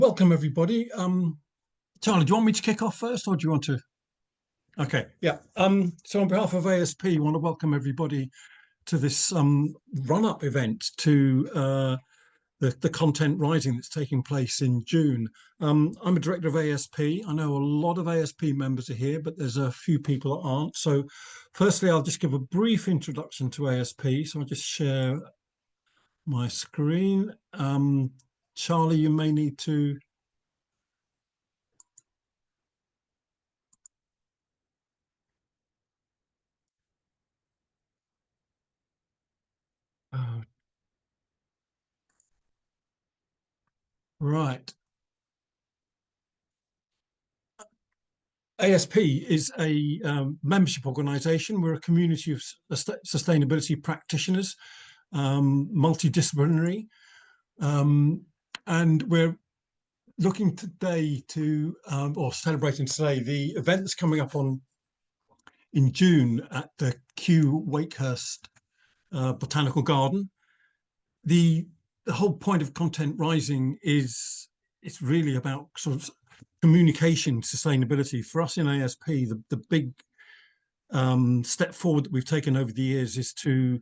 Welcome, everybody. Charlie, do you want me to kick off first, or do you want to? Okay, yeah. So on behalf of ASP, I want to welcome everybody to this run-up event to the Content Rising that's taking place in June. I'm a director of ASP. I know a lot of ASP members are here, but there's a few people that aren't. So firstly, I'll just give a brief introduction to ASP. So I'll just share my screen. Charlie, you may need to... Right. ASP is a membership organisation. We're a community of sustainability practitioners, multidisciplinary, and we're looking today to, or celebrating today, the event that's coming up in June at the Wakehurst Botanical Garden. The whole point of Content Rising is it's really about sort of communication sustainability. For us in ASP, the big step forward that we've taken over the years is to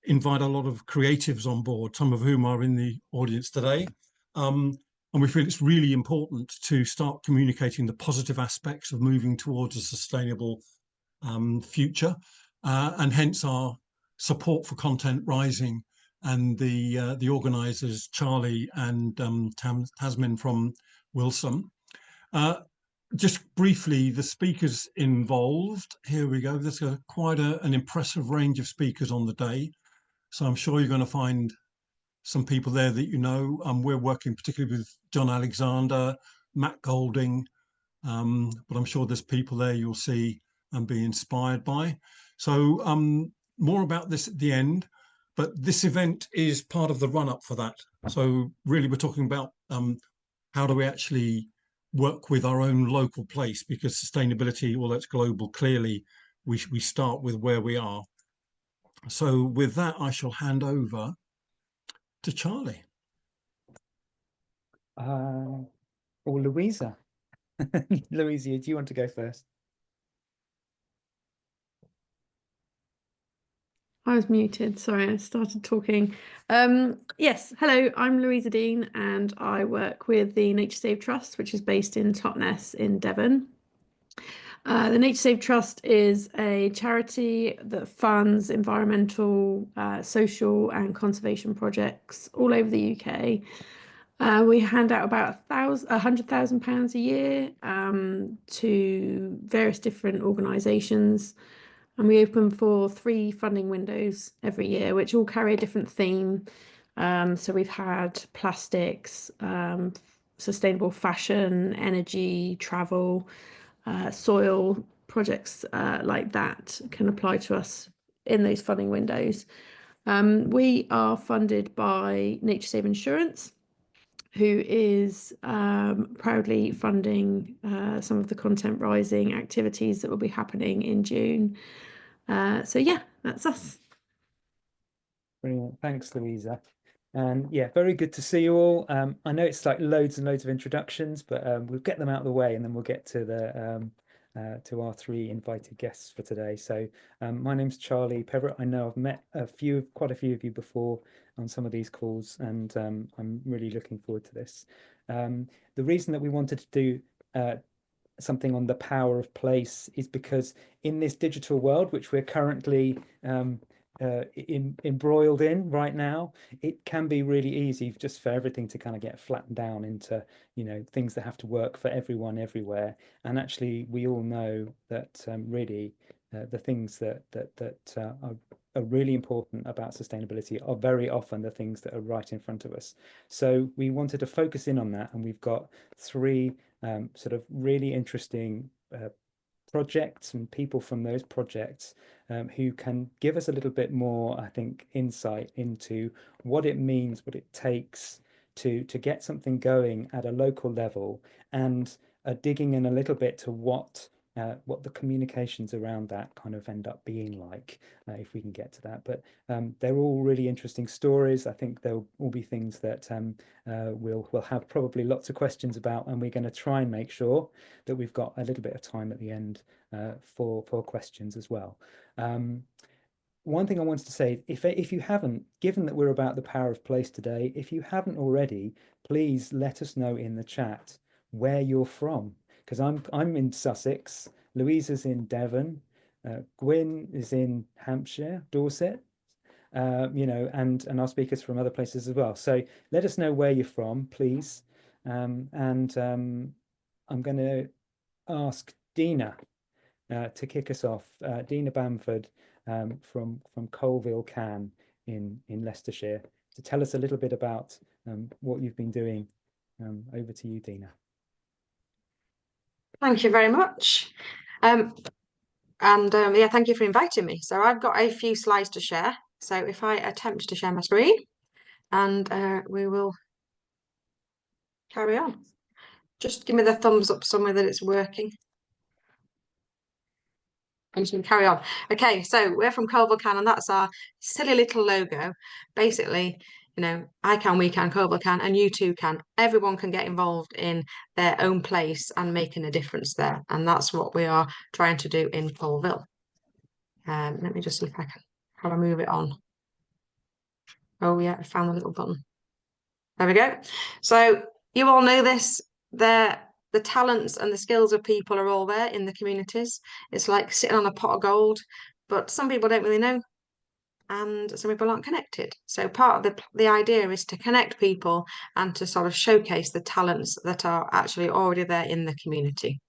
invite a lot of creatives on board, some of whom are in the audience today. And we feel it's really important to start communicating the positive aspects of moving towards a sustainable future, and hence our support for Content Rising and the organisers, Charlie and Tasmin from Wilsome. Just briefly, the speakers involved. Here we go. There's quite an impressive range of speakers on the day. So I'm sure you're going to find some people there that you know. We're working particularly with John Alexander, Matt Golding, but I'm sure there's people there you'll see and be inspired by. So more about this at the end, but this event is part of the run-up for that. So really we're talking about how do we actually work with our own local place, because sustainability, although it's global, clearly we start with where we are. So with that, I shall hand over to Charlie. Or Louisa. Louisa, do you want to go first? I was muted. Sorry, I started talking. Yes, hello, I'm Louisa Dean and I work with the Naturesave Trust, which is based in Totnes in Devon. The Naturesave Trust is a charity that funds environmental, social and conservation projects all over the UK. We hand out about £100,000 a year to various different organisations. And we open for 3 funding windows every year, which all carry a different theme. So we've had plastics, sustainable fashion, energy, travel, soil projects like that can apply to us in those funding windows. We are funded by Naturesave Insurance, who is proudly funding some of the Content Rising activities that will be happening in June. So yeah, that's us. Brilliant. Thanks, Louisa. And yeah, very good to see you all. I know it's like loads and loads of introductions, but we'll get them out of the way and then we'll get to the to our 3 invited guests for today. So my name's Charlie Peverett. I know I've met quite a few of you before on some of these calls, and I'm really looking forward to this. The reason that we wanted to do something on the power of place is because in this digital world, which we're currently embroiled in right now, it can be really easy just for everything to kind of get flattened down into, you know, things that have to work for everyone everywhere. And actually, we all know that really the things that are really important about sustainability are very often the things that are right in front of us. So we wanted to focus in on that, and we've got 3 sort of really interesting projects and people from those projects who can give us a little bit more, I think, insight into what it means, what it takes to get something going at a local level, and digging in a little bit to what what the communications around that kind of end up being like, if we can get to that. But they're all really interesting stories. I think there'll all be things that we'll have probably lots of questions about, and we're going to try and make sure that we've got a little bit of time at the end for questions as well. One thing I wanted to say, if you haven't, given that we're about the power of place today, if you haven't already, please let us know in the chat where you're from, because I'm in Sussex, Louisa's in Devon, Gwyn is in Hampshire, Dorset, you know, and our speakers from other places as well. So let us know where you're from, please. I'm going to ask Deana to kick us off. Deana Bamford from Coalville, C.A.N in Leicestershire, to tell us a little bit about what you've been doing. Over to you, Deana. Thank you very much. Yeah, thank you for inviting me. So I've got a few slides to share. So if I attempt to share my screen, and we will carry on. Just give me the thumbs up somewhere that it's working. I'm just going to carry on. Okay, so we're from Coalville, C.A.N, and that's our silly little logo. Basically, you know, I can, we can, Coalville can, and you too can. Everyone can get involved in their own place and making a difference there. And that's what we are trying to do in Coalville. Let me just see if I can, how do I move it on? Oh yeah, I found the little button. There we go. So you all know this, the talents and the skills of people are all there in the communities. It's like sitting on a pot of gold, but some people don't really know, and some people aren't connected. So part of the idea is to connect people and to sort of showcase the talents that are actually already there in the community.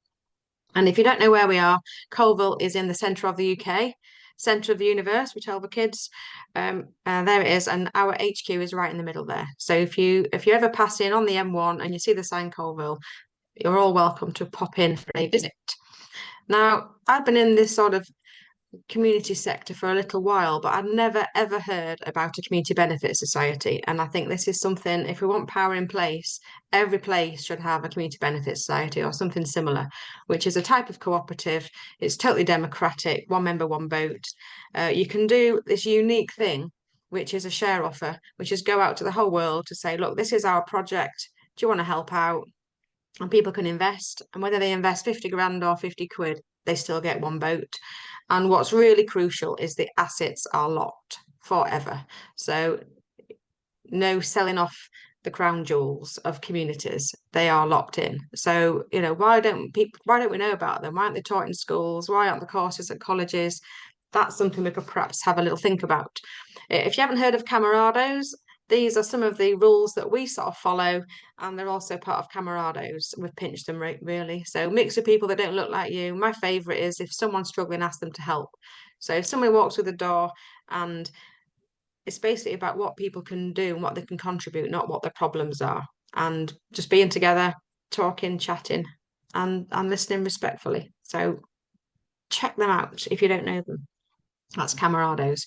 And if you don't know where we are, Coalville is in the centre of the UK, centre of the universe, we tell the kids. There it is, and our HQ is right in the middle there. So if you ever pass in on the M1 and you see the sign Coalville, you're all welcome to pop in for a visit. Now, I've been in this sort of community sector for a little while, but I've never ever heard about a community benefit society. And I think this is something, if we want power in place, every place should have a community benefit society or something similar, which is a type of cooperative. It's totally democratic, one member, one vote. You can do this unique thing, which is a share offer, which is go out to the whole world to say, look, this is our project. Do you want to help out? And people can invest, and whether they invest 50 grand or 50 quid, they still get one vote. And what's really crucial is the assets are locked forever. So no selling off the crown jewels of communities. They are locked in. So, you know, why don't we know about them? Why aren't they taught in schools? Why aren't the courses at colleges? That's something we could perhaps have a little think about. If you haven't heard of Camarados, these are some of the rules that we sort of follow, and they're also part of Camarados. We've pinched them really. So mix of people that don't look like you. My favourite is if someone's struggling, ask them to help. So if someone walks through the door, and it's basically about what people can do and what they can contribute, not what their problems are. And just being together, talking, chatting, and listening respectfully. So check them out if you don't know them. That's Camarados.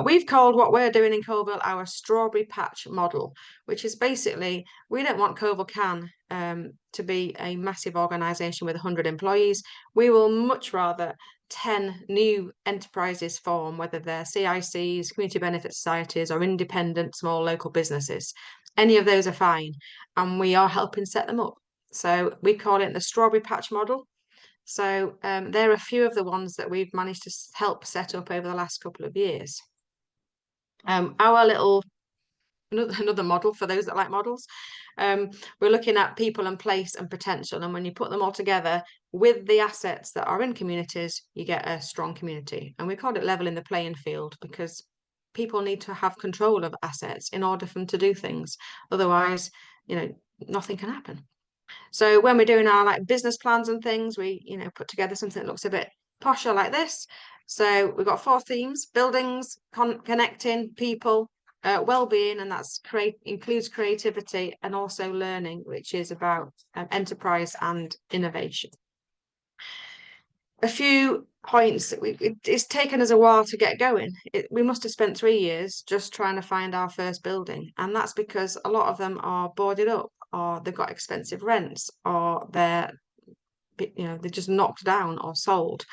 We've called what we're doing in Coalville our strawberry patch model, which is basically, we don't want Coalville C.A.N to be a massive organisation with 100 employees. We will much rather 10 new enterprises form, whether they're CICs, community benefit societies, or independent small local businesses. Any of those are fine, and we are helping set them up. So we call it the strawberry patch model. So there are a few of the ones that we've managed to help set up over the last couple of years. Our little, another model for those that like models, we're looking at people and place and potential. And when you put them all together with the assets that are in communities, you get a strong community. And we called it leveling the playing field, because people need to have control of assets in order for them to do things. Otherwise, you know, nothing can happen. So when we're doing our like business plans and things, we, you know, put together something that looks a bit posher like this. So we've got 4 themes: buildings, connecting, people, well-being, and that's includes creativity, and also learning, which is about enterprise and innovation. A few points that it's taken us a while to get going. We must have spent 3 years just trying to find our first building, and that's because a lot of them are boarded up, or they've got expensive rents, or they're they're just knocked down or sold.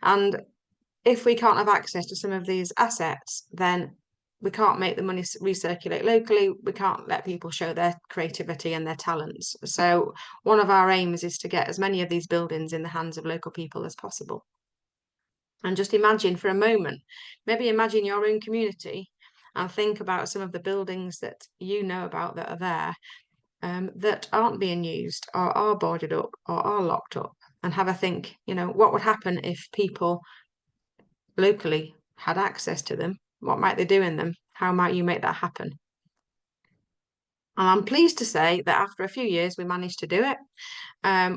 And if we can't have access to some of these assets, then we can't make the money recirculate locally. We can't let people show their creativity and their talents. So one of our aims is to get as many of these buildings in the hands of local people as possible. And just imagine for a moment, maybe imagine your own community and think about some of the buildings that you know about that are there, that aren't being used or are boarded up or are locked up, and have a think, what would happen if people locally had access to them? What might they do in them? How might you make that happen? And I'm pleased to say that after a few years, we managed to do it.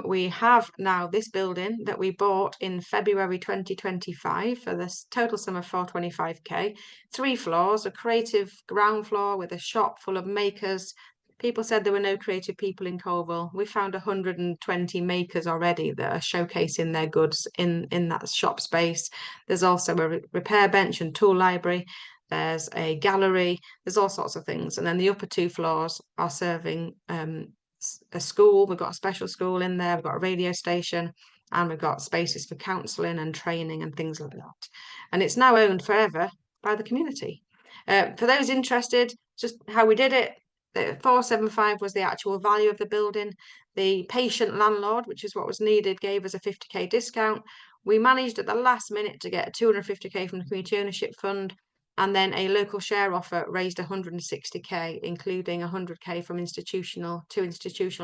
We have now this building that we bought in February 2025 for this total sum of 425k, 3 floors, a creative ground floor with a shop full of makers. People said there were no creative people in Coalville. We found 120 makers already that are showcasing their goods in that shop space. There's also a repair bench and tool library. There's a gallery. There's all sorts of things. And then the upper 2 floors are serving a school. We've got a special school in there. We've got a radio station, and we've got spaces for counselling and training and things like that. And it's now owned forever by the community. For those interested, just how we did it, the 475 was the actual value of the building. The patient landlord, which is what was needed, gave us a 50k discount. We managed at the last minute to get 250k from the community ownership fund. And then a local share offer raised 160k, including 100k from institutional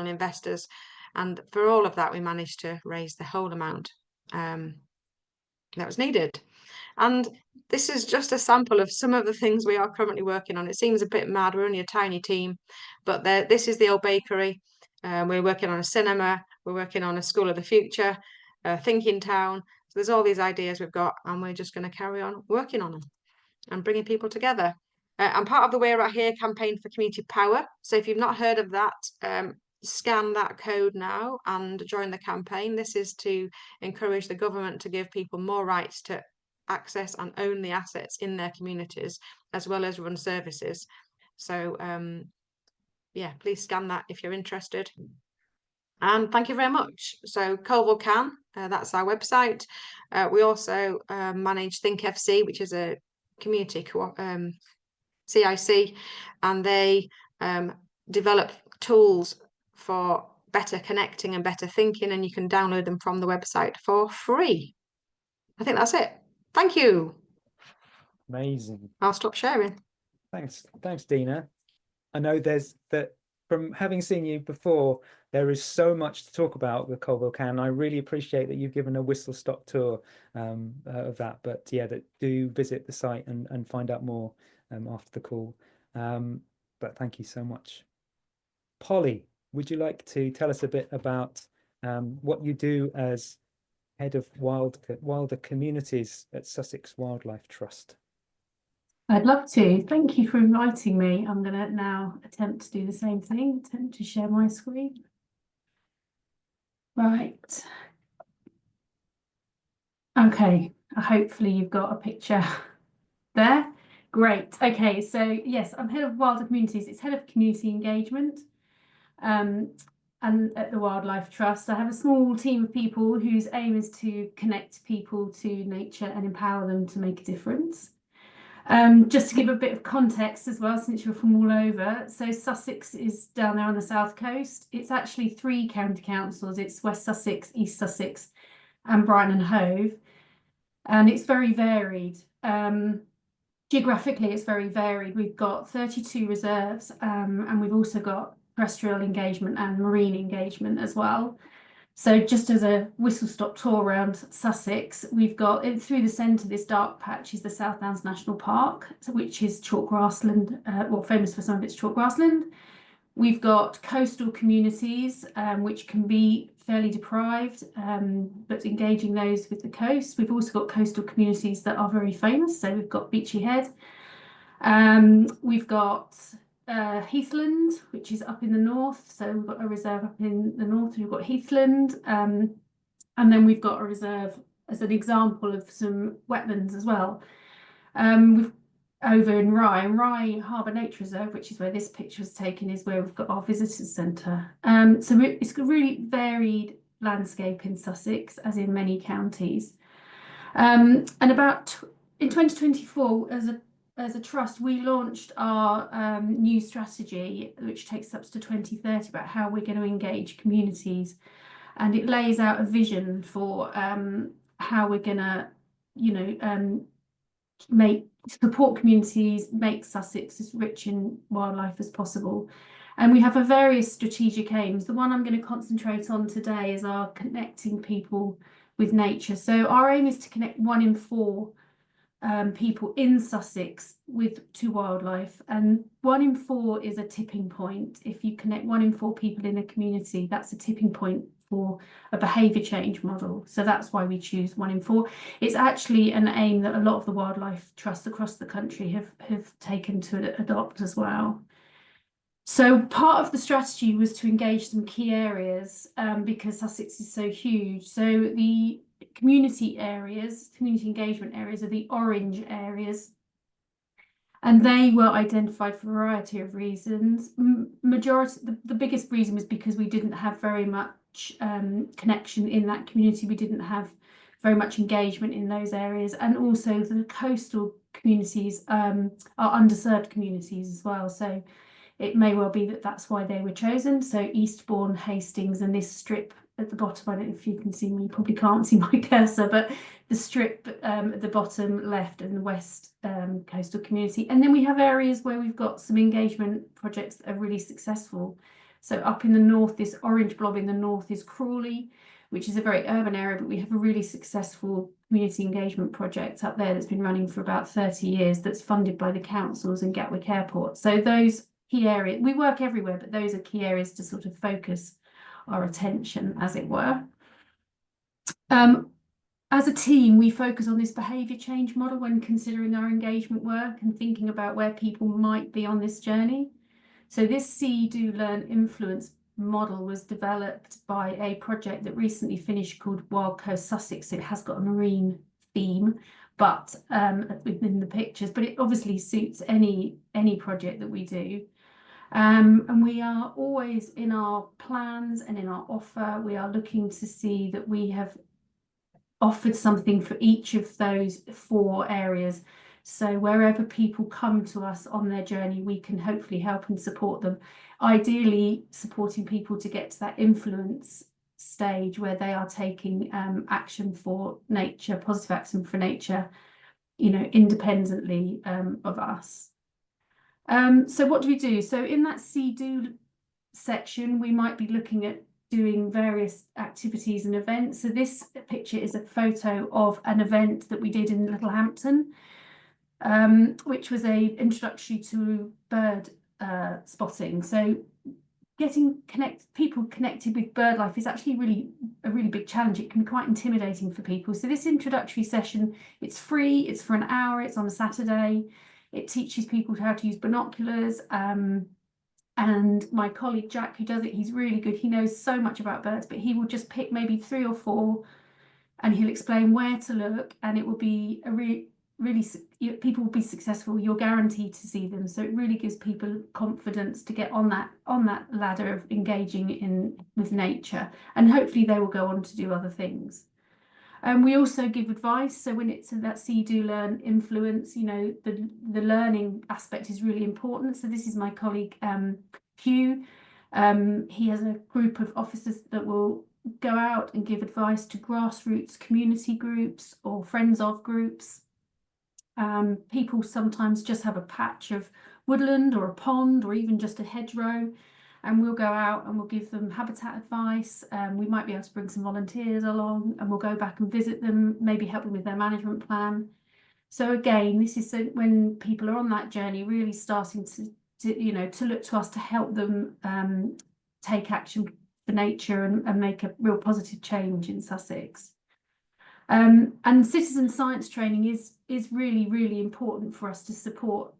investors. And for all of that, we managed to raise the whole amount that was needed. And this is just a sample of some of the things we are currently working on. It seems a bit mad. We're only a tiny team, but this is the old bakery. We're working on a cinema. We're working on a school of the future, Thinking Town. So there's all these ideas we've got, and we're just going to carry on working on them and bringing people together. I'm part of the We're Right Here campaign for community power. So if you've not heard of that, scan that code now and join the campaign. This is to encourage the government to give people more rights to access and own the assets in their communities, as well as run services. So yeah, please scan that if you're interested. And thank you very much. So Coalville C.A.N, that's our website. We also manage Think FC, which is a community CIC, and they develop tools for better connecting and better thinking, and you can download them from the website for free. I think that's it. Thank you. Amazing. I'll stop sharing. Thanks, Deana. I know from having seen you before, there is so much to talk about with Coalville C.A.N. I really appreciate that you've given a whistle-stop tour of that. But yeah, do visit the site and find out more after the call. But thank you so much. Polly, would you like to tell us a bit about what you do as head of wilder communities at Sussex Wildlife Trust? I'd love to. Thank you for inviting me. I'm going to now attempt to do the same thing, attempt to share my screen. Right. Okay, hopefully you've got a picture there. Great. Okay, so yes, I'm head of Wilder Communities. It's head of community engagement. And at the Wildlife Trust, I have a small team of people whose aim is to connect people to nature and empower them to make a difference. Just to give a bit of context as well, since you're from all over. So Sussex is down there on the south coast. It's actually 3 county councils. It's West Sussex, East Sussex, and Brighton and Hove. And it's very varied. Geographically, it's very varied. We've got 32 reserves, and we've also got terrestrial engagement and marine engagement as well. So just as a whistle-stop tour around Sussex, we've got through the centre, this dark patch is the South Downs National Park, which is chalk grassland, famous for some of its chalk grassland. We've got coastal communities, which can be fairly deprived, but engaging those with the coast. We've also got coastal communities that are very famous. So we've got Beachy Head. We've got Heathland, which is up in the north. So we've got a reserve up in the north. We've got Heathland. And then we've got a reserve as an example of some wetlands as well. We've over in Rye Harbour Nature Reserve, which is where this picture was taken, is where we've got our visitors centre. So it's a really varied landscape in Sussex, as in many counties. And in 2024, as a trust, we launched our new strategy, which takes us to 2030, about how we're going to engage communities, and it lays out a vision for how we're going to, support communities, make Sussex as rich in wildlife as possible. And we have various strategic aims. The one I'm going to concentrate on today is our connecting people with nature. So our aim is to connect 1 in 4 people in Sussex to wildlife, and 1 in 4 is a tipping point. If you connect 1 in 4 people in a community, that's a tipping point for a behaviour change model. So that's why we choose 1 in 4. It's actually an aim that a lot of the wildlife trusts across the country have taken to adopt as well. So part of the strategy was to engage some key areas because Sussex is so huge. So the community areas, community engagement areas, are the orange areas, and they were identified for a variety of reasons. The biggest reason was because we didn't have very much connection in that community. We didn't have very much engagement in those areas, and also the coastal communities are underserved communities as well. So it may well be that that's why they were chosen. So Eastbourne, Hastings, and this strip at the bottom, I don't know if you can see me, you probably can't see my cursor, but the strip at the bottom left and the west coastal community. And then we have areas where we've got some engagement projects that are really successful. So up in the north, this orange blob in the north is Crawley, which is a very urban area, but we have a really successful community engagement project up there that's been running for about 30 years that's funded by the councils and Gatwick Airport. So those key areas, we work everywhere, but those are key areas to sort of focus our attention, as it were. As a team, we focus on this behaviour change model when considering our engagement work and thinking about where people might be on this journey. So this See, Do, Learn, Influence model was developed by a project that recently finished called Wakehurst, Sussex. It has got a marine theme, but within the pictures, but it obviously suits any project that we do. And we are always, in our plans and in our offer, we are looking to see that we have offered something for each of those 4 areas. So wherever people come to us on their journey, we can hopefully help and support them. Ideally, supporting people to get to that influence stage where they are taking action for nature, positive action for nature, independently of us. So what do we do? So in that See, Do section, we might be looking at doing various activities and events. So this picture is a photo of an event that we did in Littlehampton, which was an introductory to bird spotting. So getting people connected with bird life is actually a really big challenge. It can be quite intimidating for people. So this introductory session, it's free, it's for an hour, it's on a Saturday. It teaches people how to use binoculars. And my colleague Jack, who does it, he's really good. He knows so much about birds, but he will just pick maybe 3 or 4 and he'll explain where to look, and it will be people will be successful. You're guaranteed to see them. So it really gives people confidence to get on that ladder of engaging with nature, and hopefully they will go on to do other things. We also give advice. So when it's that See, Do, Learn, Influence, the learning aspect is really important. So this is my colleague Hugh. He has a group of officers that will go out and give advice to grassroots community groups or friends of groups. People sometimes just have a patch of woodland or a pond or even just a hedgerow, and we'll go out and we'll give them habitat advice. We might be able to bring some volunteers along, and we'll go back and visit them, maybe help them with their management plan. So again, this is when people are on that journey, really starting to look to us to help them take action for nature and make a real positive change in Sussex. And citizen science training is really, really important for us to support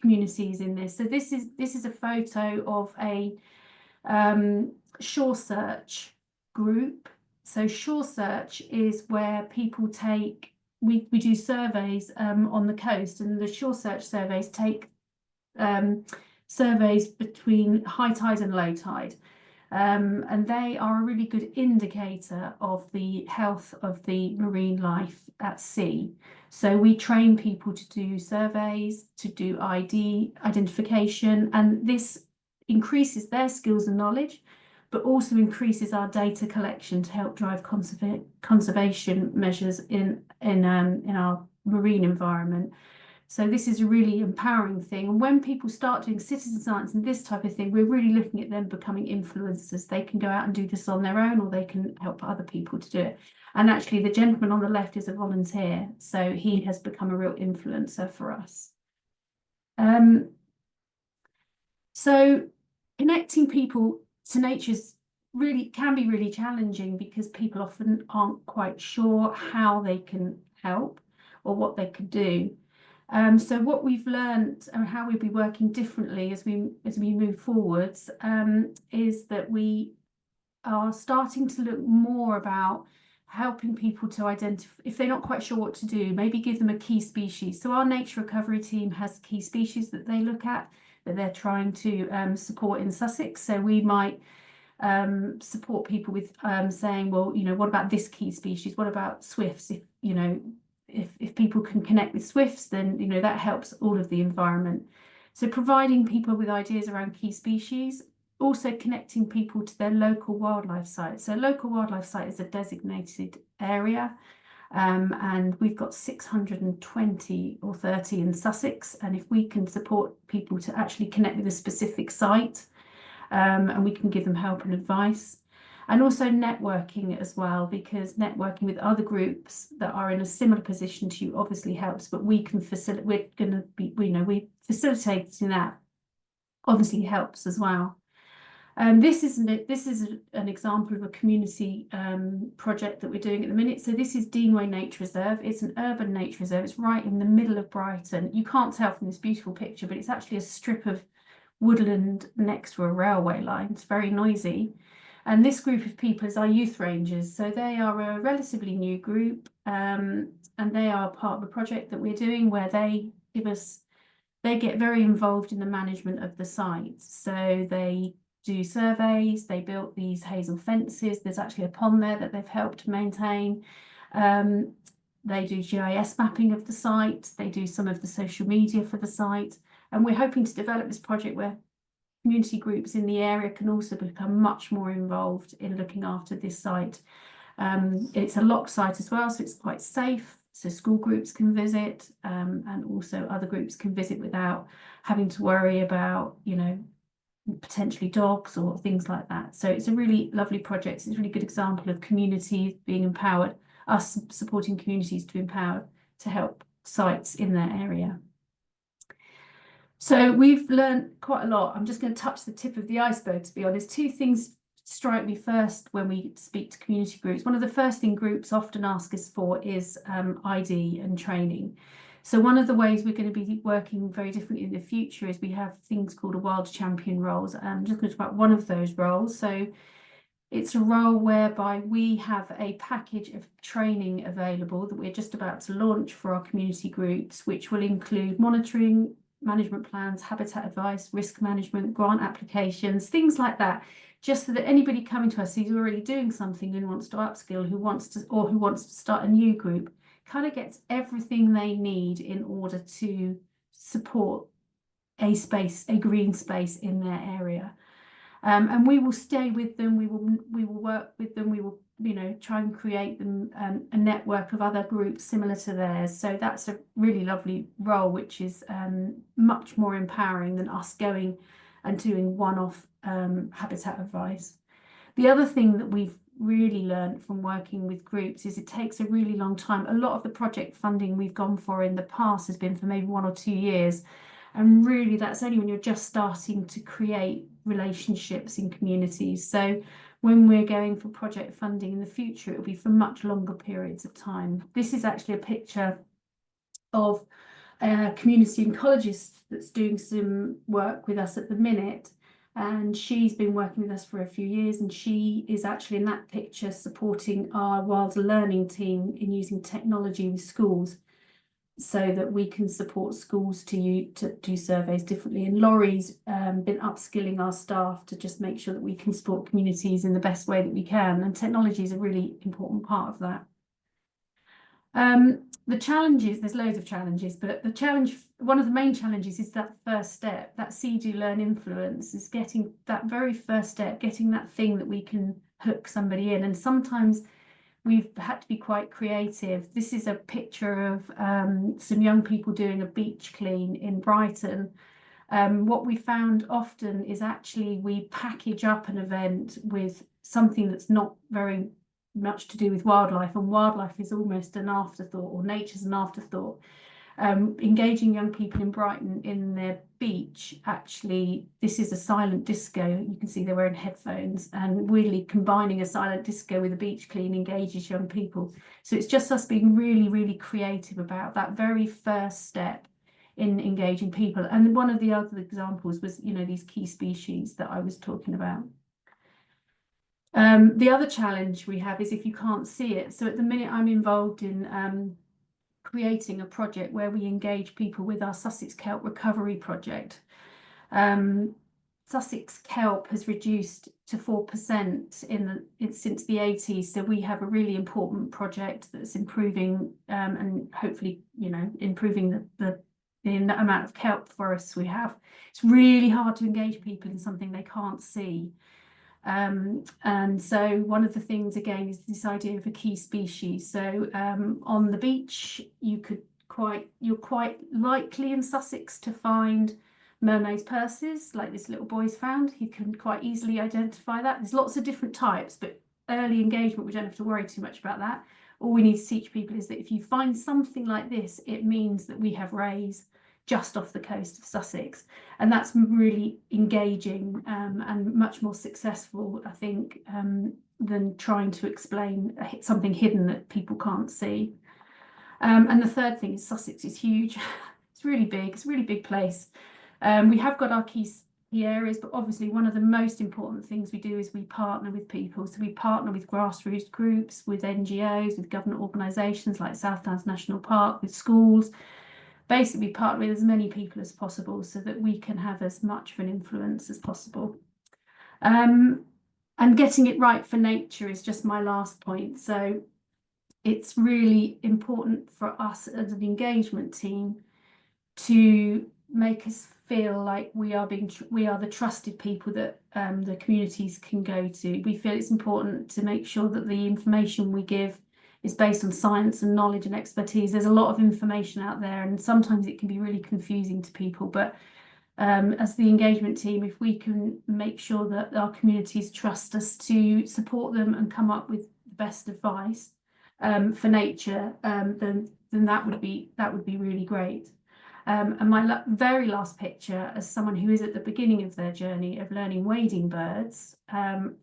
communities in this. So this is a photo of a shore search group. So shore search is where people we do surveys on the coast, and the shore search surveys take surveys between high tide and low tide. And they are a really good indicator of the health of the marine life at sea. So we train people to do surveys, to do identification, and this increases their skills and knowledge, but also increases our data collection to help drive conservation measures in our marine environment. So this is a really empowering thing. And when people start doing citizen science and this type of thing, we're really looking at them becoming influencers. They can go out and do this on their own, or they can help other people to do it. And actually, the gentleman on the left is a volunteer, so he has become a real influencer for us. So connecting people to nature can be really challenging, because people often aren't quite sure how they can help or what they could do. So what we've learned and how we'll be working differently as we move forwards is that we are starting to look more about helping people to identify, if they're not quite sure what to do, maybe give them a key species. So our nature recovery team has key species that they look at, that they're trying to support in Sussex. So we might support people with saying, well, you know, what about this key species? What about swifts? If, you know, if people can connect with swifts, then, you know, that helps all of the environment. So providing people with ideas around key species, also connecting people to their local wildlife site. So local wildlife site is a designated area, and we've got 620 or 30 in Sussex. And if we can support people to actually connect with a specific site, and we can give them help and advice. And also networking as well, because networking with other groups that are in a similar position to you obviously helps, but we can facilitate, we're going to be, you know, we facilitating that obviously helps as well. This is an example of a community project that we're doing at the minute. So this is Deana Nature Reserve. It's an urban nature reserve. It's right in the middle of Brighton. You can't tell from this beautiful picture, but it's actually a strip of woodland next to a railway line. It's very noisy. And this group of people is our youth rangers. So they are a relatively new group, and they are part of a project that we're doing where they get very involved in the management of the sites. So they do surveys, they built these hazel fences. There's actually a pond there that they've helped maintain. They do GIS mapping of the site. They do some of the social media for the site. And we're hoping to develop this project where community groups in the area can also become much more involved in looking after this site. It's a locked site as well, so it's quite safe. So school groups can visit, and also other groups can visit without having to worry about, you know, potentially dogs or things like that. So it's a really lovely project. It's a really good example of community being empowered, us supporting communities to be empowered to help sites in their area. So we've learned quite a lot. I'm just going to touch the tip of the iceberg, to be honest. Two things strike me first when we speak to community groups. One of the first things groups often ask us for is ID and training. So one of the ways we're going to be working very differently in the future is we have things called a wild champion roles. I'm just going to talk about one of those roles. So it's a role whereby we have a package of training available that we're just about to launch for our community groups, which will include monitoring, management plans, habitat advice, risk management, grant applications, things like that, just so that anybody coming to us who's already doing something and wants to upskill, who wants to start a new group, kind of gets everything they need in order to support a green space in their area. And we will stay with them, we will work with them, we will, you know, try and create them a network of other groups similar to theirs. So that's a really lovely role, which is much more empowering than us going and doing one-off habitat advice. The other thing that we've really learned from working with groups is it takes a really long time. A lot of the project funding we've gone for in the past has been for maybe 1 or 2 years. And really, that's only when you're just starting to create relationships in communities. So when we're going for project funding in the future, it'll be for much longer periods of time. This is actually a picture of a community oncologist that's doing some work with us at the minute. And she's been working with us for a few years, and she is actually in that picture supporting our wild learning team in using technology with schools. so that we can support schools to do surveys differently. And Laurie's been upskilling our staff to just make sure that we can support communities in the best way that we can. And technology is a really important part of that. The challenges, there's loads of challenges, but one of the main challenges is that first step, that see, do, learn, influence, is getting that very first step, getting that thing that we can hook somebody in. And sometimes we've had to be quite creative. This is a picture of some young people doing a beach clean in Brighton. What we found often is actually we package up an event with something that's not very much to do with wildlife, and wildlife is almost an afterthought, or nature's an afterthought. Engaging young people in Brighton in their beach, actually, this is a silent disco. You can see they're wearing headphones, and weirdly combining a silent disco with a beach clean engages young people. So it's just us being really, really creative about that very first step in engaging people. And one of the other examples was, you know, these key species that I was talking about. The other challenge we have is if you can't see it. So at the minute I'm involved in creating a project where we engage people with our Sussex kelp recovery project. Sussex kelp has reduced to 4% since the 80s. So we have a really important project that's improving and hopefully, you know, improving the amount of kelp forests we have. It's really hard to engage people in something they can't see. And so one of the things again is this idea of a key species. So on the beach, you're quite likely in Sussex to find mermaid's purses, like this little boy's found. You can quite easily identify that. There's lots of different types, but early engagement, we don't have to worry too much about that. All we need to teach people is that if you find something like this, it means that we have rays just off the coast of Sussex, and that's really engaging and much more successful, I think, than trying to explain something hidden that people can't see. And the third thing is Sussex is huge. It's really big. It's a really big place. We have got our key areas, but obviously one of the most important things we do is we partner with people. So we partner with grassroots groups, with NGOs, with government organisations like South Downs National Park, with schools. Basically partner with as many people as possible so that we can have as much of an influence as possible. And getting it right for nature is just my last point. So it's really important for us as an engagement team to make us feel like we are the trusted people that the communities can go to. We feel it's important to make sure that the information we give is based on science and knowledge and expertise. There's a lot of information out there, and sometimes it can be really confusing to people. But as the engagement team, if we can make sure that our communities trust us to support them and come up with the best advice for nature, then that would be really great. And my very last picture, as someone who is at the beginning of their journey of learning wading birds,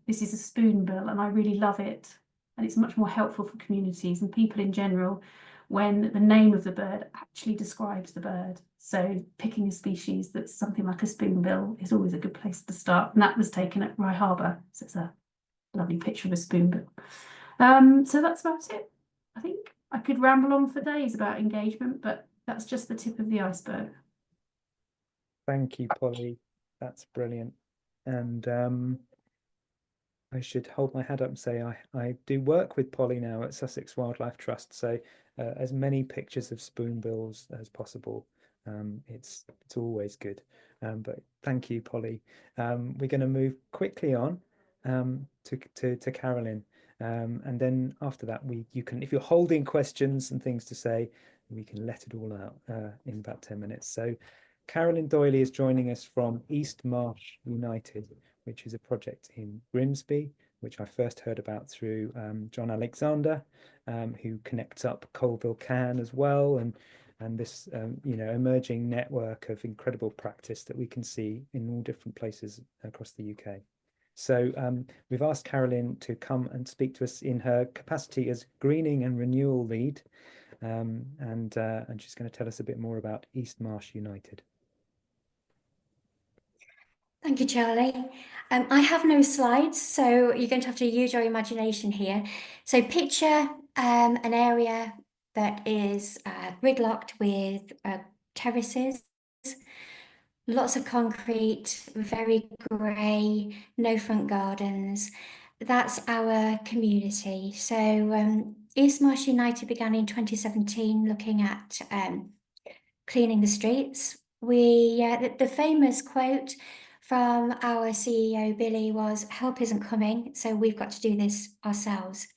this is a spoonbill, and I really love it. And it's much more helpful for communities and people in general when the name of the bird actually describes the bird. So picking a species that's something like a spoonbill is always a good place to start. And that was taken at Rye Harbour. So it's a lovely picture of a spoonbill. So that's about it. I think I could ramble on for days about engagement, but that's just the tip of the iceberg. Thank you, Polly. That's brilliant. And I should hold my head up and say I do work with Polly now at Sussex Wildlife Trust. So as many pictures of spoonbills as possible. It's always good. But thank you, Polly. We're going to move quickly on to Carolyn. And then after that, you can, if you're holding questions and things to say, we can let it all out in about 10 minutes. So Carolyn Doyley is joining us from East Marsh United, which is a project in Grimsby, which I first heard about through John Alexander, who connects up Coalville C.A.N as well, and this emerging network of incredible practice that we can see in all different places across the UK. So we've asked Carolyn to come and speak to us in her capacity as Greening and Renewal Lead, and she's going to tell us a bit more about East Marsh United. Thank you, Charlie. I have no slides, so you're going to have to use your imagination here. So picture an area that is gridlocked with terraces, lots of concrete, very grey, no front gardens. That's our community. So East Marsh United began in 2017 looking at cleaning the streets. The famous quote from our CEO, Billy, was, "Help isn't coming, so we've got to do this ourselves."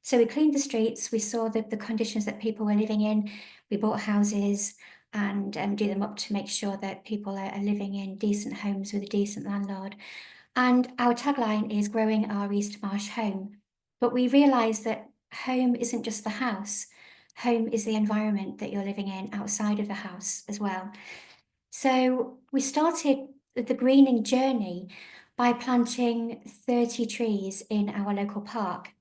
So we cleaned the streets, we saw the conditions that people were living in, we bought houses and do them up to make sure that people are living in decent homes with a decent landlord. And our tagline is growing our East Marsh home. But we realised that home isn't just the house. Home is the environment that you're living in outside of the house as well. So we started the greening journey by planting 30 trees in our local park.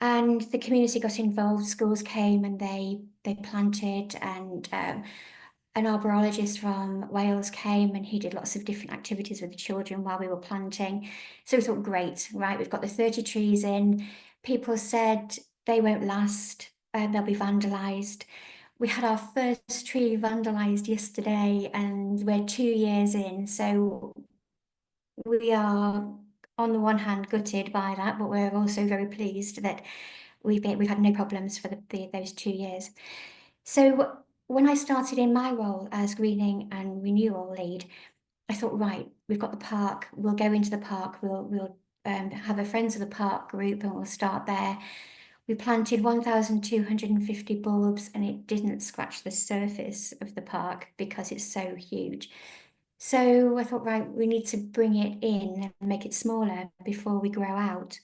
And the community got involved, schools came and they planted, and an arborologist from Wales came and he did lots of different activities with the children while we were planting. So we thought, great, right, we've got the 30 trees in. People said they won't last, they'll be vandalised. We had our first tree vandalised yesterday and we're 2 years in. So we are, on the one hand, gutted by that, but we're also very pleased that we've had no problems for those 2 years. So when I started in my role as greening and renewal lead, I thought, right, we've got the park, we'll go into the park, we'll have a Friends of the Park group and we'll start there. We planted 1,250 bulbs and it didn't scratch the surface of the park because it's so huge. So I thought, right, we need to bring it in and make it smaller before we grow out.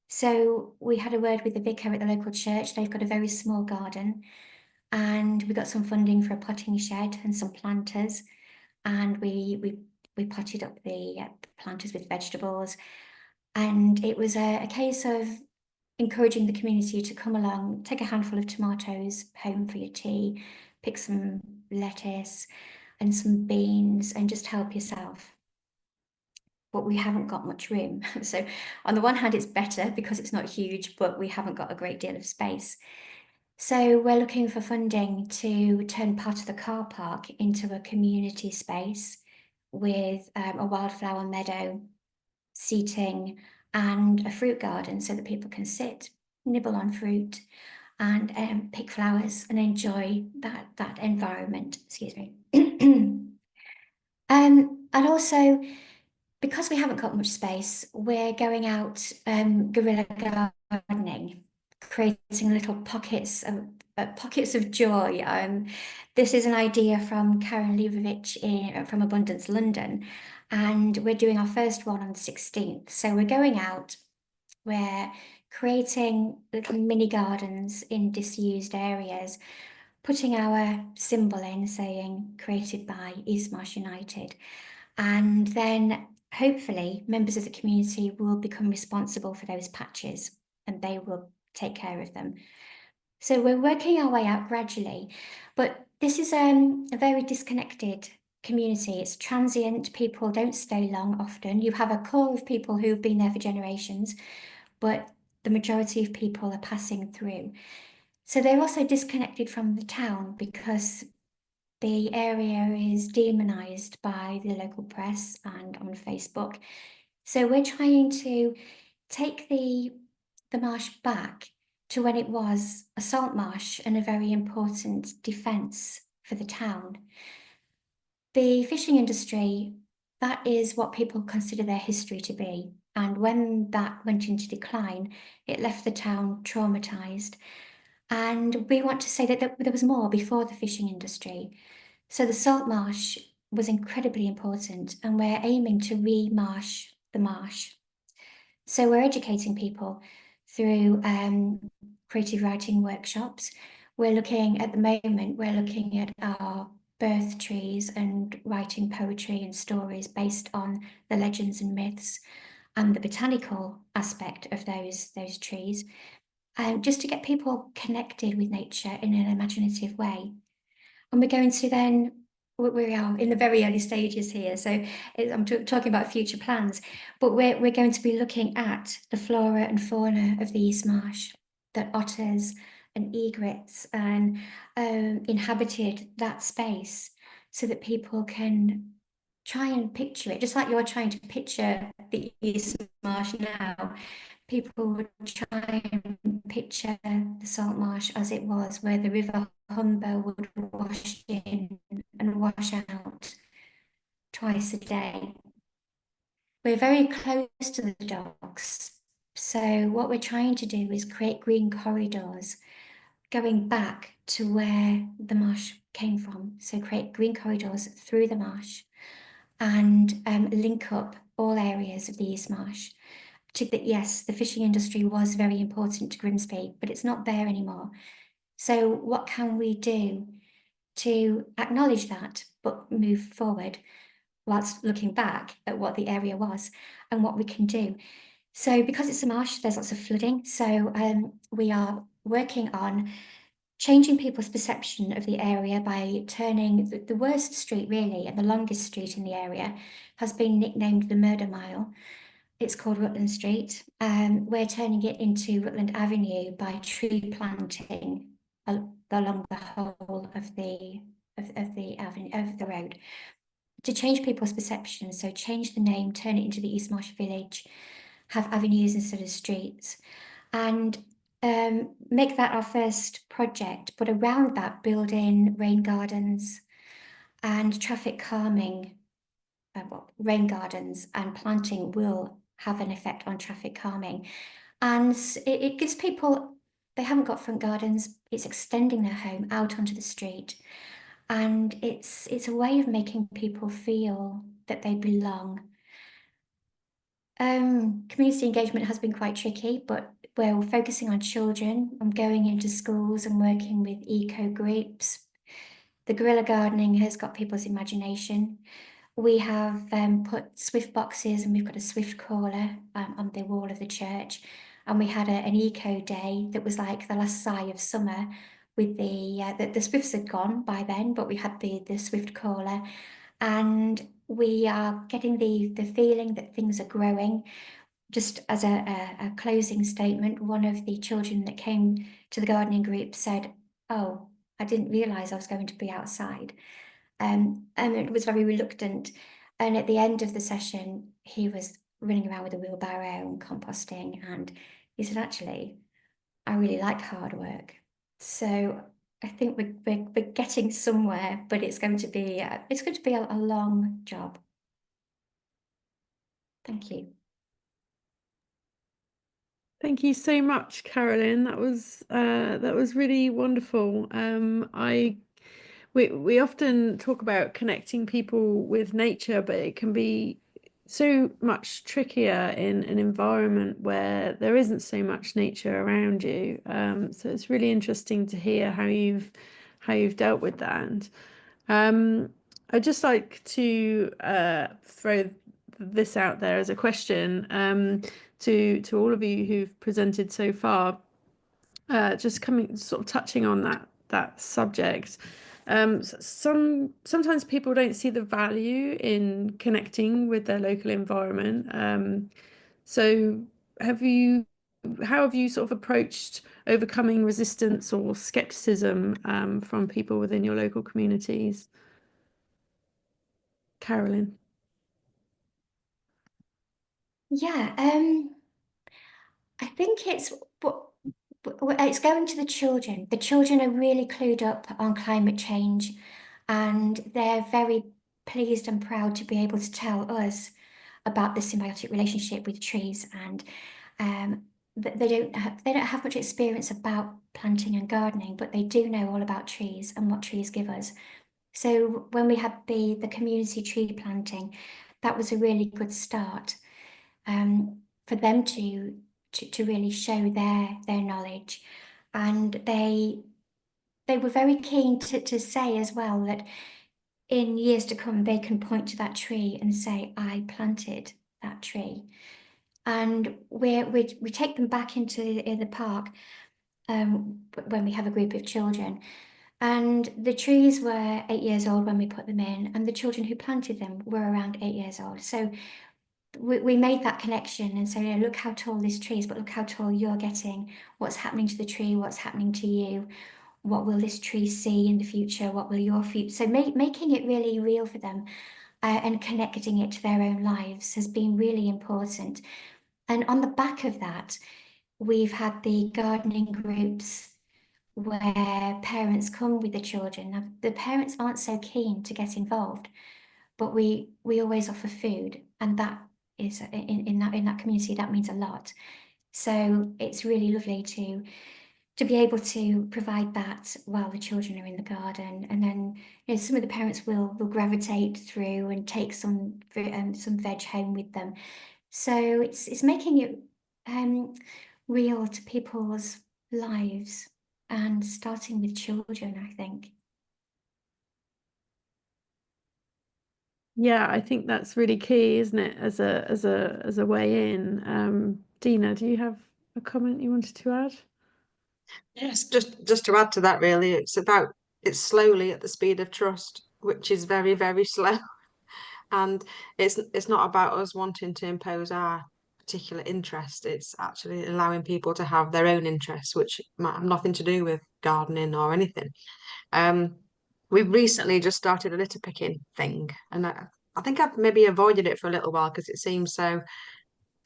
So we had a word with the vicar at the local church. They've got a very small garden and we got some funding for a potting shed and some planters. And we potted up the planters with vegetables. And it was a case of encouraging the community to come along, take a handful of tomatoes home for your tea, pick some lettuce and some beans and just help yourself. But we haven't got much room. So on the one hand, it's better because it's not huge, but we haven't got a great deal of space. So we're looking for funding to turn part of the car park into a community space with a wildflower meadow, seating and a fruit garden so that people can sit, nibble on fruit and pick flowers and enjoy that environment, excuse me. And also, because we haven't got much space, we're going out guerrilla gardening, creating little pockets of joy. This is an idea from Carolyn from Abundance London, and we're doing our first one on the 16th. So we're going out, we're creating little mini gardens in disused areas, putting our symbol in saying created by East Marsh United, and then hopefully members of the community will become responsible for those patches and they will take care of them. So we're working our way out gradually, but this is a very disconnected community. It's transient, people don't stay long often. You have a core of people who've been there for generations, but the majority of people are passing through. So they're also disconnected from the town because the area is demonised by the local press and on Facebook. So we're trying to take the marsh back to when it was a salt marsh and a very important defence for the town. The fishing industry, that is what people consider their history to be. And when that went into decline, it left the town traumatised. And we want to say that there was more before the fishing industry. So the salt marsh was incredibly important and we're aiming to re-marsh the marsh. So we're educating people through creative writing workshops. We're looking at our birth trees and writing poetry and stories based on the legends and myths and the botanical aspect of those trees, just to get people connected with nature in an imaginative way. And we're going to then, we are in the very early stages here, so I'm talking about future plans, but we're going to be looking at the flora and fauna of the East Marsh, that otters and egrets and inhabited that space so that people can try and picture it, just like you're trying to picture the East Marsh now. People would try and picture the salt marsh as it was, where the River Humber would wash in and wash out twice a day. We're very close to the docks, so what we're trying to do is create green corridors going back to where the marsh came from. So create green corridors through the marsh and link up all areas of the East Marsh. Yes, the fishing industry was very important to Grimsby, but it's not there anymore. So what can we do to acknowledge that, but move forward whilst looking back at what the area was and what we can do? So because it's a marsh, there's lots of flooding. So we are working on changing people's perception of the area by turning the worst street really, and the longest street in the area has been nicknamed the Murder Mile. It's called Rutland Street. We're turning it into Rutland Avenue by tree planting along the whole of the avenue, of the road, to change people's perceptions. So change the name, turn it into the East Marsh Village, have avenues instead of streets, and make that our first project. But around that, build in rain gardens and traffic calming. Rain gardens and planting will have an effect on traffic calming, and it gives people, they haven't got front gardens, it's extending their home out onto the street, and it's a way of making people feel that they belong. Community engagement has been quite tricky, but we're focusing on children. I'm going into schools and working with eco groups. The guerrilla gardening has got people's imagination. We have put swift boxes, and we've got a swift caller on the wall of the church. And we had an eco day that was like the last sigh of summer, with the swifts had gone by then, but we had the swift caller. And we are getting the feeling that things are growing. Just as a closing statement, one of the children that came to the gardening group said, "Oh, I didn't realise I was going to be outside." And it was very reluctant. And at the end of the session, he was running around with a wheelbarrow and composting. And he said, "Actually, I really like hard work." So I think we're getting somewhere, but it's going to be a long job. Thank you. Thank you so much, Carolyn. That was really wonderful. We often talk about connecting people with nature, but it can be so much trickier in an environment where there isn't so much nature around you. So it's really interesting to hear how you've dealt with that. I'd just like to throw this out there as a question to all of you who've presented so far. Just touching on that subject. Sometimes people don't see the value in connecting with their local environment. So how have you sort of approached overcoming resistance or skepticism from people within your local communities? Carolyn. Yeah, I think it's going to the children. The children are really clued up on climate change, and they're very pleased and proud to be able to tell us about the symbiotic relationship with trees. And they don't have much experience about planting and gardening, but they do know all about trees and what trees give us. So when we had the community tree planting, that was a really good start for them to really show their knowledge. And they were very keen to say as well that in years to come they can point to that tree and say, "I planted that tree." And we take them back into the park when we have a group of children. And the trees were 8 years old when we put them in, and the children who planted them were around 8 years old. So we made that connection and say, look how tall this tree is, but look how tall you're getting. What's happening to the tree? What's happening to you? What will this tree see in the future? What will your future? So making it really real for them and connecting it to their own lives has been really important. And on the back of that, we've had the gardening groups where parents come with the children. Now, the parents aren't so keen to get involved, but we always offer food, and that is in that community, that means a lot. So it's really lovely to be able to provide that while the children are in the garden, and then some of the parents will gravitate through and take some veg home with them. So it's making it real to people's lives and starting with children, I think. Yeah, I think that's really key, isn't it, as a way in. Deana, do you have a comment you wanted to add? Yes, just to add to that, really, it's slowly at the speed of trust, which is very, very slow. And it's not about us wanting to impose our particular interest. It's actually allowing people to have their own interests, which might have nothing to do with gardening or anything. We've recently just started a litter picking thing, and I think I've maybe avoided it for a little while because it seems so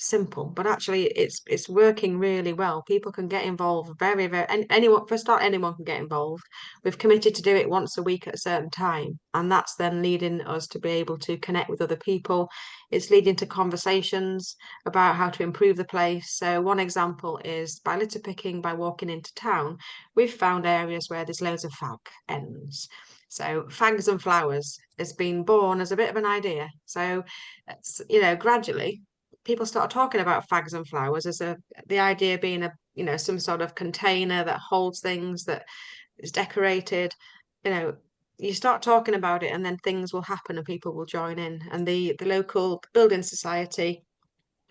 simple, but actually it's working really well. People can get involved and anyone, for a start, anyone can get involved. We've committed to do it once a week at a certain time, and that's then leading us to be able to connect with other people. It's leading to conversations about how to improve the place. So one example is by litter picking, by walking into town, we've found areas where there's loads of fag ends. So fags and flowers has been born as a bit of an idea. So gradually people start talking about fags and flowers as the idea being some sort of container that holds things, that is decorated. You start talking about it, and then things will happen and people will join in. And the local building society,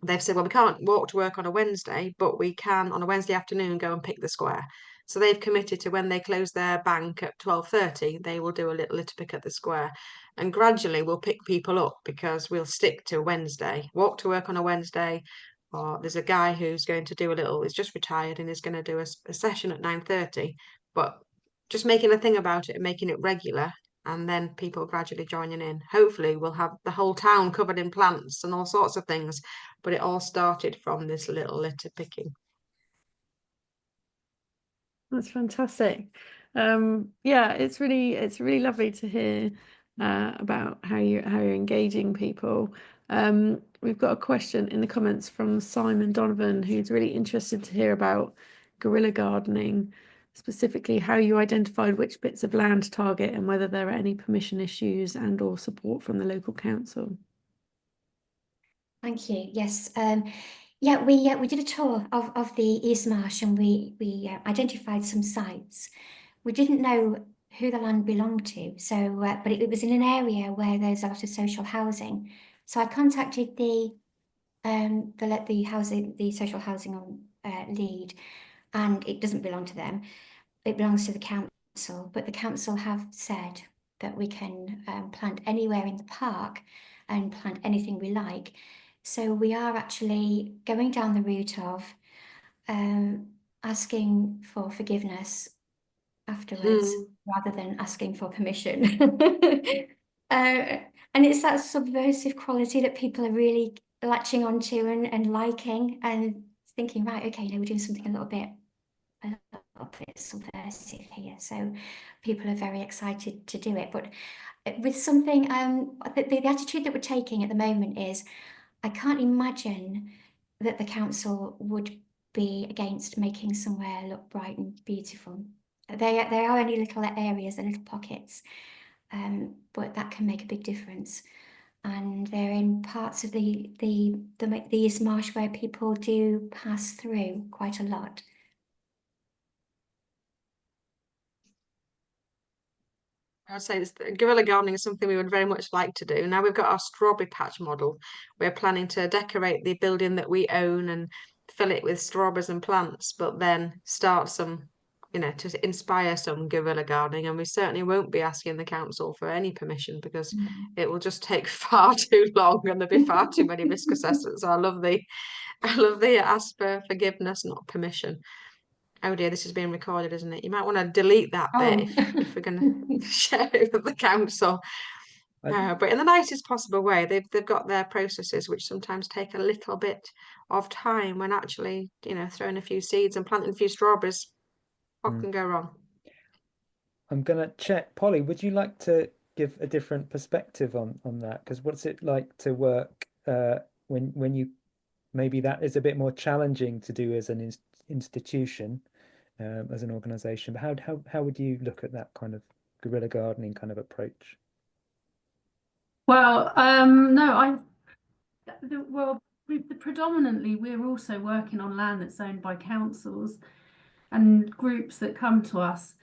they've said, well, we can't walk to work on a Wednesday, but we can on a Wednesday afternoon go and pick the square. So they've committed to, when they close their bank at 12:30, they will do a little litter pick at the square. And gradually we'll pick people up because we'll stick to Wednesday, walk to work on a Wednesday. Or there's a guy who's going to do he's just retired and is going to do a session at 9:30. But just making a thing about it and making it regular, and then people gradually joining in. Hopefully we'll have the whole town covered in plants and all sorts of things. But it all started from this little litter picking. That's fantastic. Yeah, it's really lovely to hear about how you're engaging people. We've got a question in the comments from Simon Donovan, who's really interested to hear about guerrilla gardening, specifically how you identified which bits of land to target and whether there are any permission issues and or support from the local council. Thank you. Yes. Yeah, we did a tour of the East Marsh, and we identified some sites. We didn't know who the land belonged to, so but it was in an area where there's a lot of social housing. So I contacted the social housing lead, and it doesn't belong to them. It belongs to the council, but the council have said that we can plant anywhere in the park and plant anything we like. So we are actually going down the route of asking for forgiveness afterwards rather than asking for permission. And it's that subversive quality that people are really latching onto and liking and thinking, right, okay, we're doing something a little bit subversive here. So people are very excited to do it. But with something, the attitude that we're taking at the moment is, I can't imagine that the council would be against making somewhere look bright and beautiful. There are only little areas and little pockets, but that can make a big difference. And they're in parts of the East Marsh where people do pass through quite a lot. I'd say guerrilla gardening is something we would very much like to do. Now we've got our strawberry patch model. We're planning to decorate the building that we own and fill it with strawberries and plants, but then start some you know, to inspire some guerrilla gardening, and we certainly won't be asking the council for any permission because it will just take far too long and there'll be far too many risk assessments. So I love the ask for forgiveness, not permission. Oh dear, this is being recorded, isn't it? You might want to delete that bit if we're going to share it with the council. But in the nicest possible way. They've got their processes, which sometimes take a little bit of time when actually, you know, throwing a few seeds and planting a few strawberries. What can go wrong? I'm going to check. Polly, would you like to give a different perspective on that? Because what's it like to work when you, maybe that is a bit more challenging to do as an institution, as an organization, but how would you look at that kind of guerrilla gardening kind of approach? Well, no, predominantly we're also working on land that's owned by councils, and groups that come to us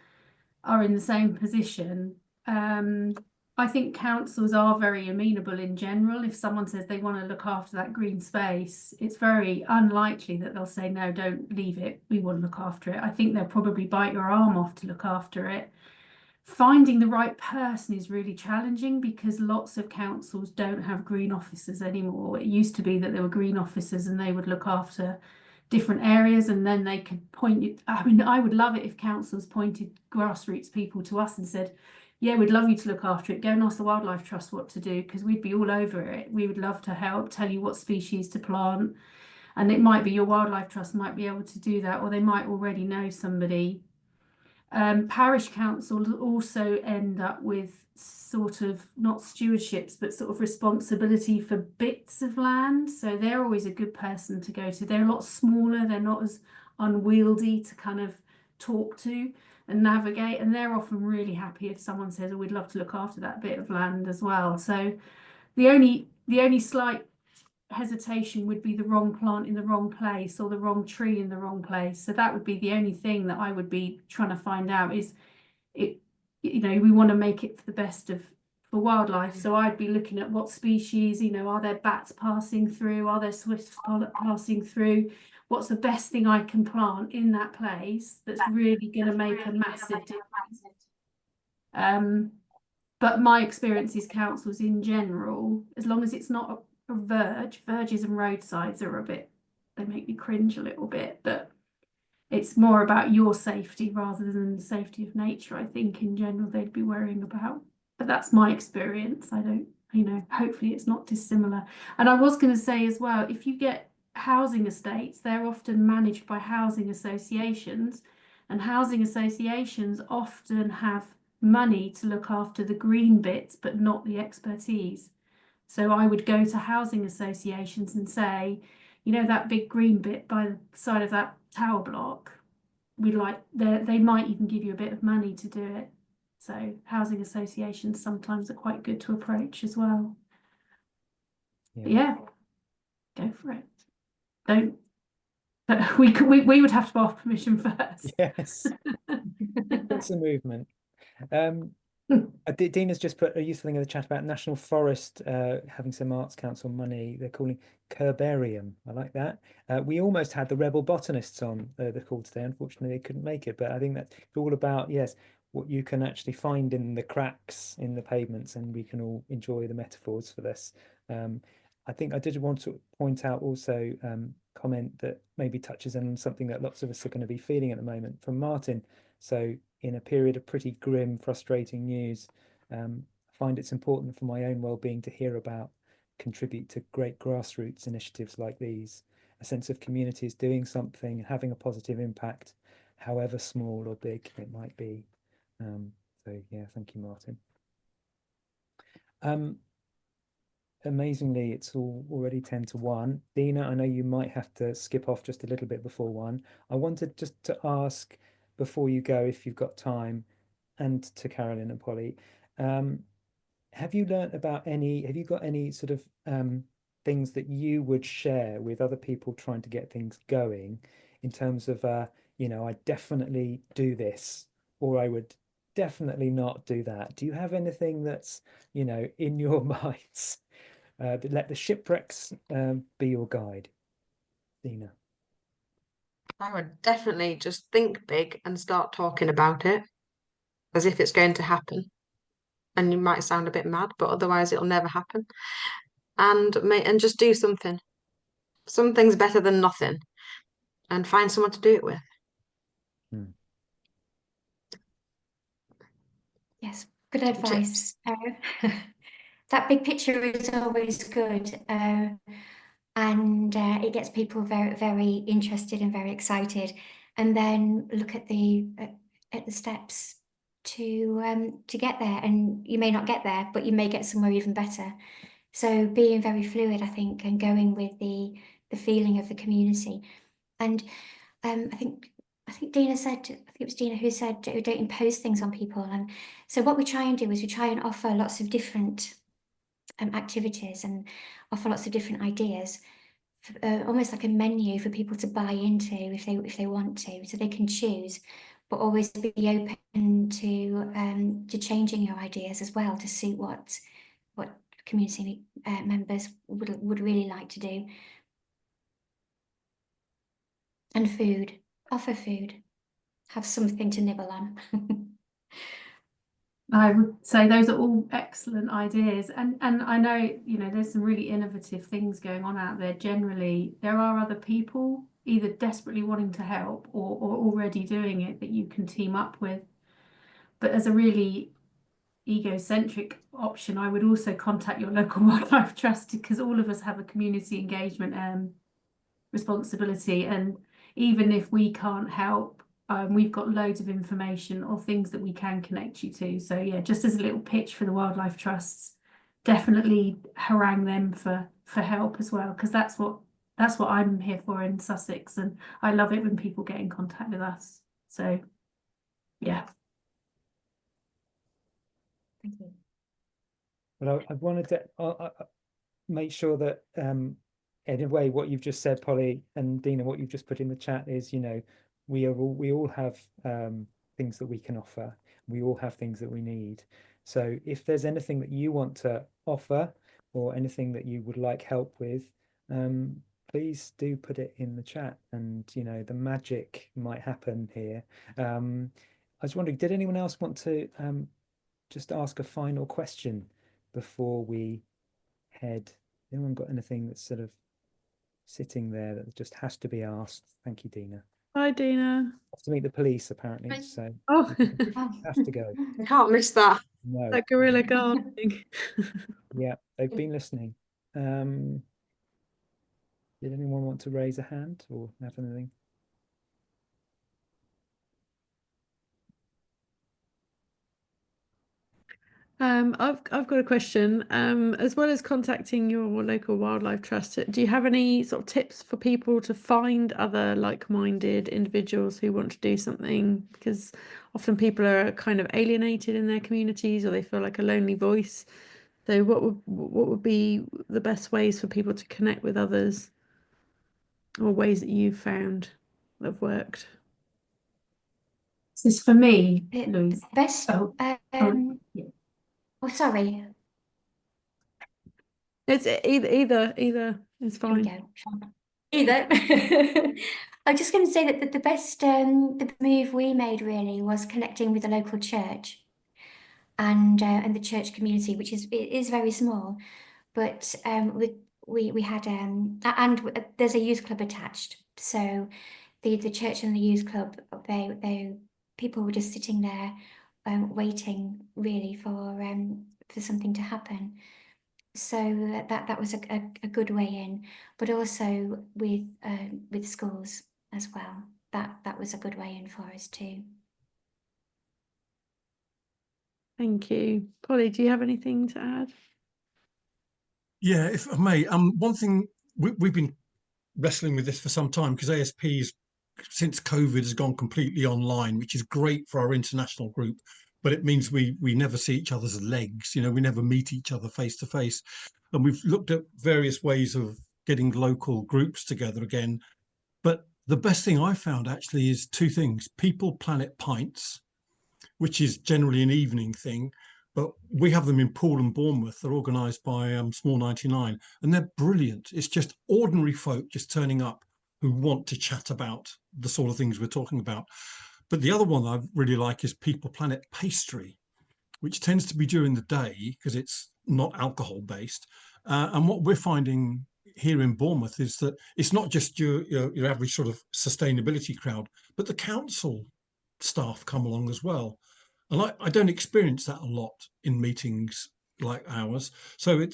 are in the same position. I think councils are very amenable in general. If someone says they want to look after that green space, it's very unlikely that they'll say, no, don't leave it, we want to look after it. I think they'll probably bite your arm off to look after it. Finding the right person is really challenging because lots of councils don't have green officers anymore. It used to be that there were green officers and they would look after different areas, and then they could point you. I mean, I would love it if councils pointed grassroots people to us and said, yeah, we'd love you to look after it. Go and ask the Wildlife Trust what to do, because we'd be all over it. We would love to help, tell you what species to plant. And it might be your Wildlife Trust might be able to do that, or they might already know somebody. Parish councils also end up with sort of not stewardships, but sort of responsibility for bits of land. So they're always a good person to go to. They're a lot smaller. They're not as unwieldy to kind of talk to and navigate. And they're often really happy if someone says, oh, we'd love to look after that bit of land as well. So the only slight hesitation would be the wrong plant in the wrong place or the wrong tree in the wrong place. So that would be the only thing that I would be trying to find out. Is it, you know, we want to make it for the best for wildlife. So I'd be looking at what species, you know, are there bats passing through, are there swifts passing through, what's the best thing I can plant in that place that's really going to make a massive difference. But my experience is councils in general, as long as it's not verges and roadsides are a bit, they make me cringe a little bit, but it's more about your safety rather than the safety of nature. I think in general they'd be worrying about, but that's my experience. I don't, you know, hopefully it's not dissimilar. And I was going to say as well, if you get housing estates, they're often managed by housing associations, and housing associations often have money to look after the green bits but not the expertise. So I would go to housing associations and say, you know, that big green bit by the side of that tower block, they might even give you a bit of money to do it. So housing associations sometimes are quite good to approach as well. Yeah, go for it. Don't. We would have to ask permission first. Yes, it's a movement. Deana's just put a useful thing in the chat about National Forest having some Arts Council money. They're calling Kerbarium. I like that. We almost had the Rebel Botanists on the call today. Unfortunately, they couldn't make it, but I think that's all about, yes, what you can actually find in the cracks in the pavements, and we can all enjoy the metaphors for this. I think I did want to point out also comment that maybe touches on something that lots of us are going to be feeling at the moment from Martin. So in a period of pretty grim, frustrating news, I find it's important for my own well-being to hear about, contribute to great grassroots initiatives like these, a sense of communities doing something, having a positive impact, however small or big it might be. So yeah, thank you, Martin. Amazingly, it's already 10 to 1. Deana, I know you might have to skip off just a little bit before 1. I wanted just to ask before you go, if you've got time, and to Carolyn and Polly, have you got any sort of things that you would share with other people trying to get things going in terms of, you know, I definitely do this, or I would definitely not do that? Do you have anything that's, you know, in your minds? Let the shipwrecks be your guide, Deana. I would definitely just think big and start talking about it as if it's going to happen. And you might sound a bit mad, but otherwise it'll never happen. And just do something. Something's better than nothing. And find someone to do it with. Yes, good advice. That big picture is always good, and it gets people very, very interested and very excited. And then look at the steps to get there. And you may not get there, but you may get somewhere even better. So being very fluid, I think, and going with the feeling of the community. And I think Deana said, I think it was Deana who said, don't impose things on people. And so what we try and do is we try and offer lots of different activities and offer lots of different ideas, almost like a menu for people to buy into if they want to, so they can choose, but always be open to changing your ideas as well to suit what community members would really like to do. And food, offer food, have something to nibble on. I would say those are all excellent ideas, and I know, you know, there's some really innovative things going on out there. Generally, there are other people either desperately wanting to help or already doing it that you can team up with. But as a really egocentric option, I would also contact your local wildlife trust, because all of us have a community engagement responsibility, and even if we can't help, we've got loads of information or things that we can connect you to. So yeah, just as a little pitch for the wildlife trusts, definitely harangue them for help as well, because that's what I'm here for in Sussex, and I love it when people get in contact with us. So yeah. Thank you. But I wanted to make sure that in a way what you've just said, Polly, and Deana, what you've just put in the chat is, you know, we all have things that we can offer. We all have things that we need. So if there's anything that you want to offer or anything that you would like help with, please do put it in the chat, and you know, the magic might happen here. I was wondering, did anyone else want to just ask a final question before we head? Anyone got anything that's sort of sitting there that just has to be asked? Thank you, Deana. Hi, Deana. Have to meet the police apparently, so Oh, have to go. I can't miss that. No, that guerrilla gardening. yeah, they've been listening. Did anyone want to raise a hand or have anything? I've got a question. As well as contacting your local wildlife trust, do you have any sort of tips for people to find other like-minded individuals who want to do something? Because often people are kind of alienated in their communities, or they feel like a lonely voice. So what would be the best ways for people to connect with others, or ways that you've found that have worked? Is this for me, The Louise? best. Oh, yeah. Oh, sorry. It's either is Here we fine. go. Either. I'm just going to say that the best the move we made really was connecting with the local church and the church community, which is very small, but we had and there's a youth club attached. So the church and the youth club, they people were just sitting there waiting really for something to happen. So that was a good way in, but also with schools as well. That was a good way in for us too. Thank you. Polly, do you have anything to add? Yeah, if I may, one thing we've been wrestling with this for some time, because ASP's since COVID has gone completely online, which is great for our international group, but it means we never see each other's legs. You know, we never meet each other face to face, and we've looked at various ways of getting local groups together again. But the best thing I found actually is two things: People Planet Pints, which is generally an evening thing, but we have them in Poole and Bournemouth. They're organised by Small 99, and they're brilliant. It's just ordinary folk just turning up who want to chat about the sort of things we're talking about. But the other one I really like is People Planet Pastry, which tends to be during the day because it's not alcohol based. And what we're finding here in Bournemouth is that it's not just your average sort of sustainability crowd, but the council staff come along as well. And I don't experience that a lot in meetings like ours. So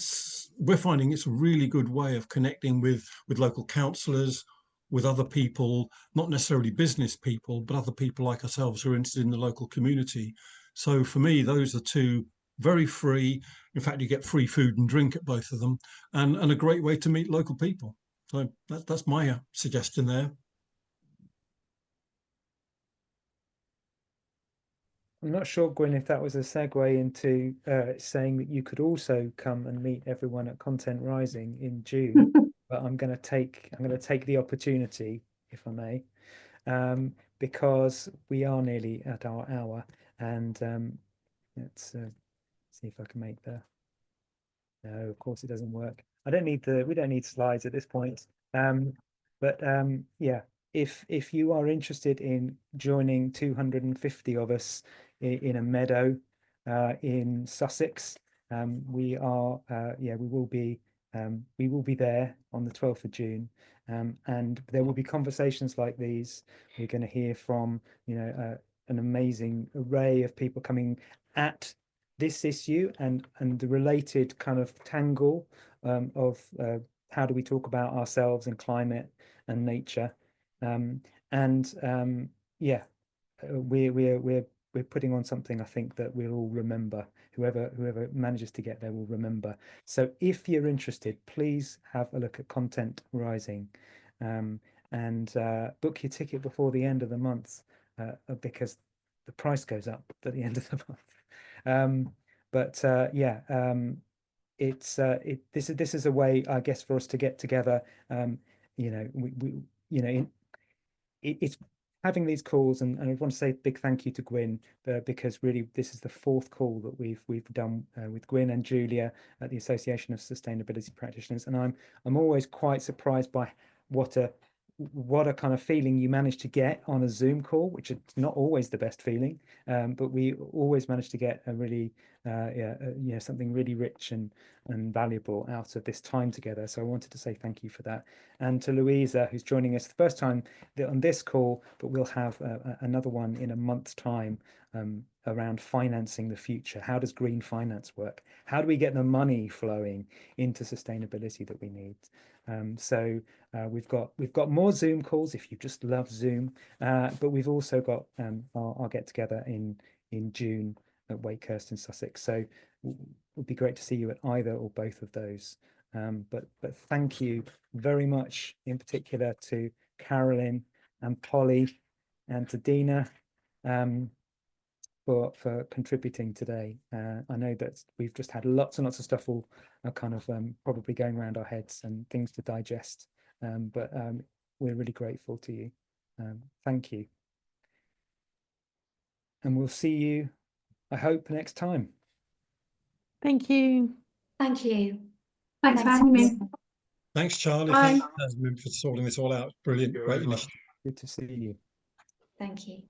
we're finding it's a really good way of connecting with local councillors, with other people, not necessarily business people, but other people like ourselves who are interested in the local community. So for me, those are two very free. In fact, you get free food and drink at both of them, and a great way to meet local people. So that's my suggestion there. I'm not sure, Gwyn, if that was a segue into saying that you could also come and meet everyone at Content Rising in June, but I'm going to take the opportunity, if I may, because we are nearly at our hour, and let's see if I can make the. No, of course it doesn't work. We don't need slides at this point. But yeah, if you are interested in joining 250 of us in a meadow in Sussex, we will be there on the 12th of June, and there will be conversations like these. We're going to hear from an amazing array of people coming at this issue and the related kind of tangle of how do we talk about ourselves and climate and nature, we're putting on something I think that we'll all remember. Whoever manages to get there will remember. So if you're interested, please have a look at Content Rising, and book your ticket before the end of the month, because the price goes up at the end of the month. This is a way, I guess, for us to get together. It's having these calls, and I want to say a big thank you to Gwyn, because really this is the 4th call that we've done with Gwyn and Julia at the Association of Sustainability Practitioners, and I'm always quite surprised by what a kind of feeling you manage to get on a Zoom call, which is not always the best feeling, but we always manage to get a really something really rich and valuable out of this time together. So I wanted to say thank you for that, and to Louisa, who's joining us the first time on this call, but we'll have another one in a month's time around financing the future. How does green finance work? How do we get the money flowing into sustainability that we need? So we've got more Zoom calls if you just love Zoom, but we've also got our get together in June at Wakehurst in Sussex. So it would be great to see you at either or both of those. But thank you very much, in particular to Carolyn and Polly and to Deana, for contributing today. I know that we've just had lots and lots of stuff all kind of probably going around our heads and things to digest, but we're really grateful to you. Thank you. And we'll see you, I hope, next time. Thank you. Thank you. Thanks for having me. Thanks, Charlie. Bye. Thanks, Jasmine, for sorting this all out. Brilliant. Great initiative. Good to see you. Thank you.